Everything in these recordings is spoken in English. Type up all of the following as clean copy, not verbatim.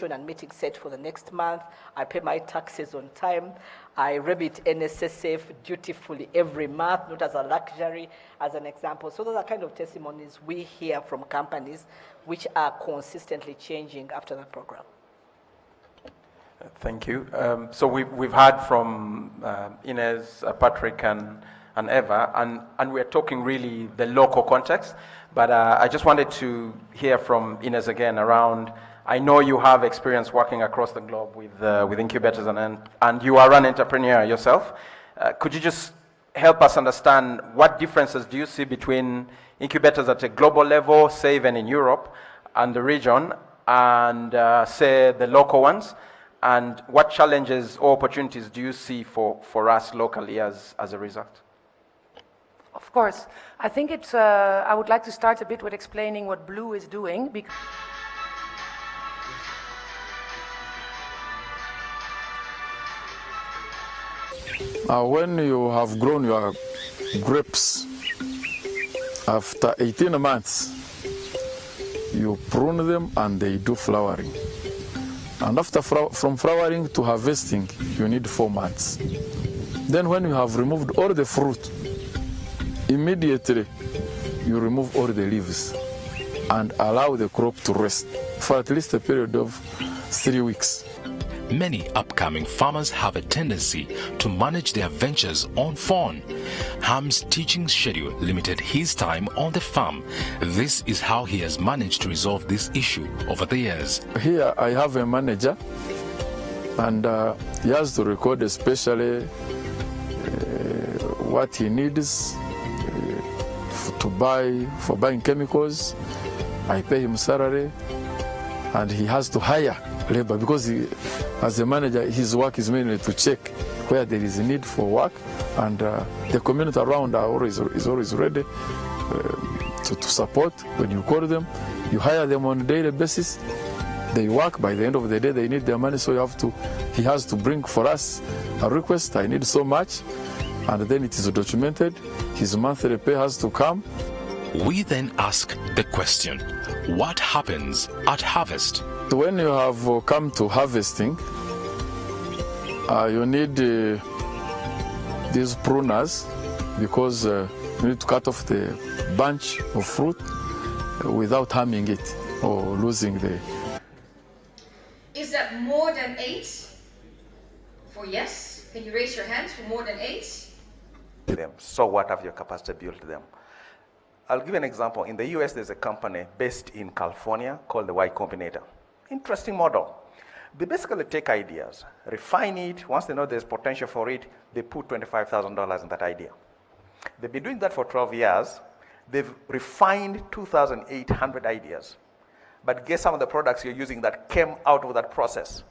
and meeting set for the next month. I pay my taxes on time. I remit NSSF dutifully every month, not as a luxury, as an example. So those are kind of testimonies we hear from companies which are consistently changing after the program. Thank you. So we've heard from Inez, Patrick, and Eva, and we're talking really the local context. But I just wanted to hear from Inez again around. I know you have experience working across the globe with incubators, and you are an entrepreneur yourself. Could you just help us understand what differences do you see between incubators at a global level, say even in Europe, and the region, and say the local ones? And what challenges or opportunities do you see for us locally as a result? Of course. I think it's, I would like to start a bit with explaining what Blue is doing. When you have grown your grapes, after 18 months, you prune them and they do flowering. And after from flowering to harvesting, you need 4 months. Then when you have removed all the fruit, immediately you remove all the leaves and allow the crop to rest for at least a period of 3 weeks. Many upcoming farmers have a tendency to manage their ventures on phone. Ham's teaching schedule limited his time on the farm. This is how he has managed to resolve this issue over the years. Here I have a manager, and he has to record especially what he needs for buying chemicals. I pay him salary, and he has to hire labor because as a manager, his work is mainly to check where there is a need for work, and the community around is always ready to support. When you call them, you hire them on a daily basis. They work. By the end of the day, they need their money, so he has to bring for us a request. I need so much, and then it is documented. His monthly pay has to come. We then ask the question, what happens at harvest? When you have come to harvesting, you need these pruners because you need to cut off the bunch of fruit without harming it or losing the... Is that more than 8? For yes? Can you raise your hands for more than 8? So what have your capacity built them? I'll give you an example. In the US, there's a company based in California called the Y Combinator. Interesting model. They basically take ideas, refine it. Once they know there's potential for it, they put $25,000 in that idea. They've been doing that for 12 years. They've refined 2,800 ideas. But guess some of the products you're using that came out of that process?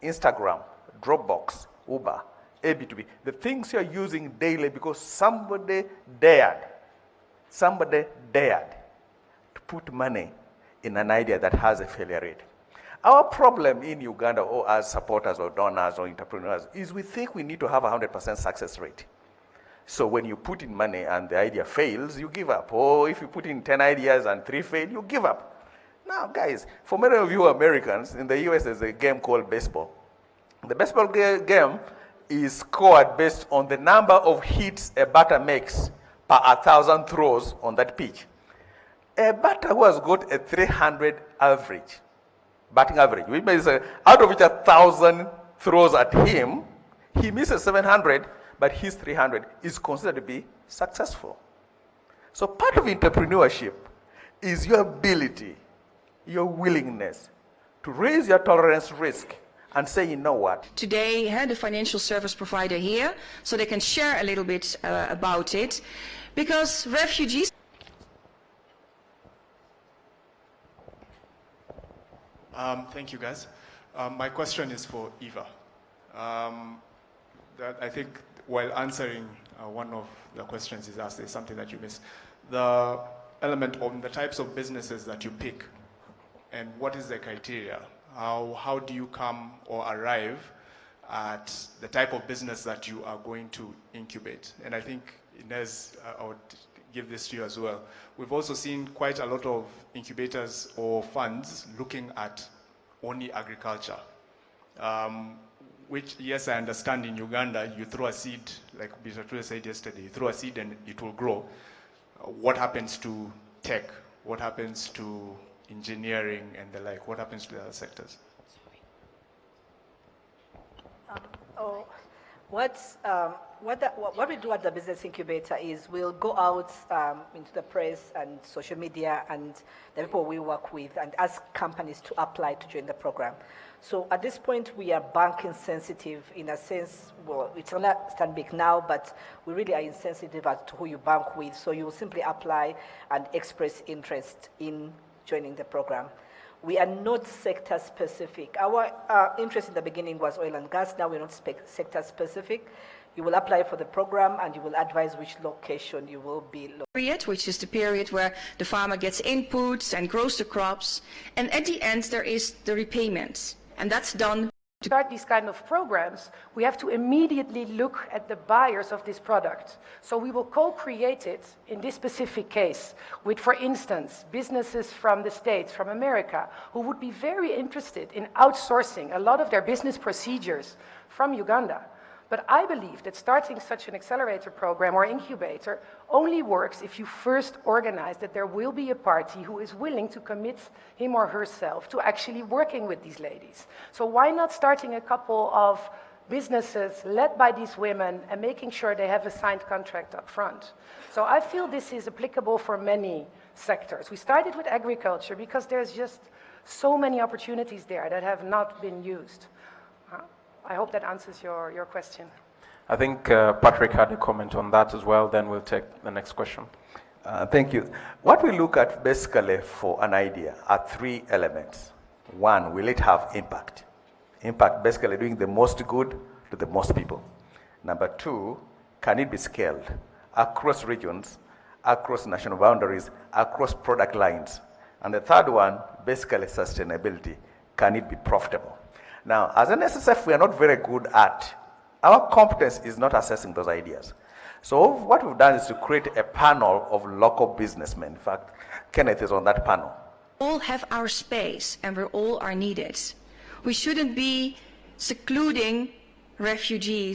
Instagram, Dropbox, Uber, AB2B. The things you're using daily because somebody dared to put money in an idea that has a failure rate. Our problem in Uganda, or as supporters or donors or entrepreneurs, is we think we need to have a 100% success rate. So when you put in money and the idea fails, you give up. Or if you put in 10 ideas and 3 fail, you give up. Now, guys, for many of you Americans, in the US there's a game called baseball. The baseball game is scored based on the number of hits a batter makes per 1,000 throws on that pitch. A batter who has got a 300 average, batting average, which means out of which 1,000 throws at him, he misses 700, but his 300 is considered to be successful. So part of entrepreneurship is your ability, your willingness to raise your tolerance risk and say, you know what? Today, the financial service provider here, so they can share a little bit about it, because refugees... Thank you, guys. My question is for Eva. I think while answering one of the questions is asked, there's something that you missed. The element on the types of businesses that you pick and what is the criteria? How do you come or arrive at the type of business that you are going to incubate? And I think, Inez, I would give this to you as well. We've also seen quite a lot of incubators or funds looking at only agriculture. Which, yes, I understand in Uganda, you throw a seed, like Bishature said yesterday, you throw a seed and it will grow. What happens to tech? What happens to engineering and the like? What happens to the other sectors? What we do at the Business Incubator is we'll go out into the press and social media and the people we work with and ask companies to apply to join the program. So at this point, we are banking sensitive in a sense. Well, it's on Stanbic now, but we really are insensitive as to who you bank with. So you will simply apply and express interest in joining the program. We are not sector specific. Our interest in the beginning was oil and gas. Now we're not sector specific. You will apply for the program and you will advise which location you will be. Which is the period where the farmer gets inputs and grows the crops. And at the end, there is the repayment. And that's done. To start these kind of programs, we have to immediately look at the buyers of this product. So we will co-create it in this specific case with, for instance, businesses from the States, from America, who would be very interested in outsourcing a lot of their business procedures from Uganda. But I believe that starting such an accelerator program or incubator only works if you first organize that there will be a party who is willing to commit him or herself to actually working with these ladies. So why not starting a couple of businesses led by these women and making sure they have a signed contract up front? So I feel this is applicable for many sectors. We started with agriculture because there's just so many opportunities there that have not been used. I hope that answers your question. I think Patrick had a comment on that as well. Then we'll take the next question. Thank you. What we look at basically for an idea are three elements. One, will it have impact? Impact basically doing the most good to the most people. Number two, can it be scaled across regions, across national boundaries, across product lines? And the third one, basically sustainability. Can it be profitable? Now, as an SSF, we are not very good at, our competence is not assessing those ideas. So what we've done is to create a panel of local businessmen. In fact, Kenneth is on that panel. We all have our space and we all are needed. We shouldn't be secluding refugees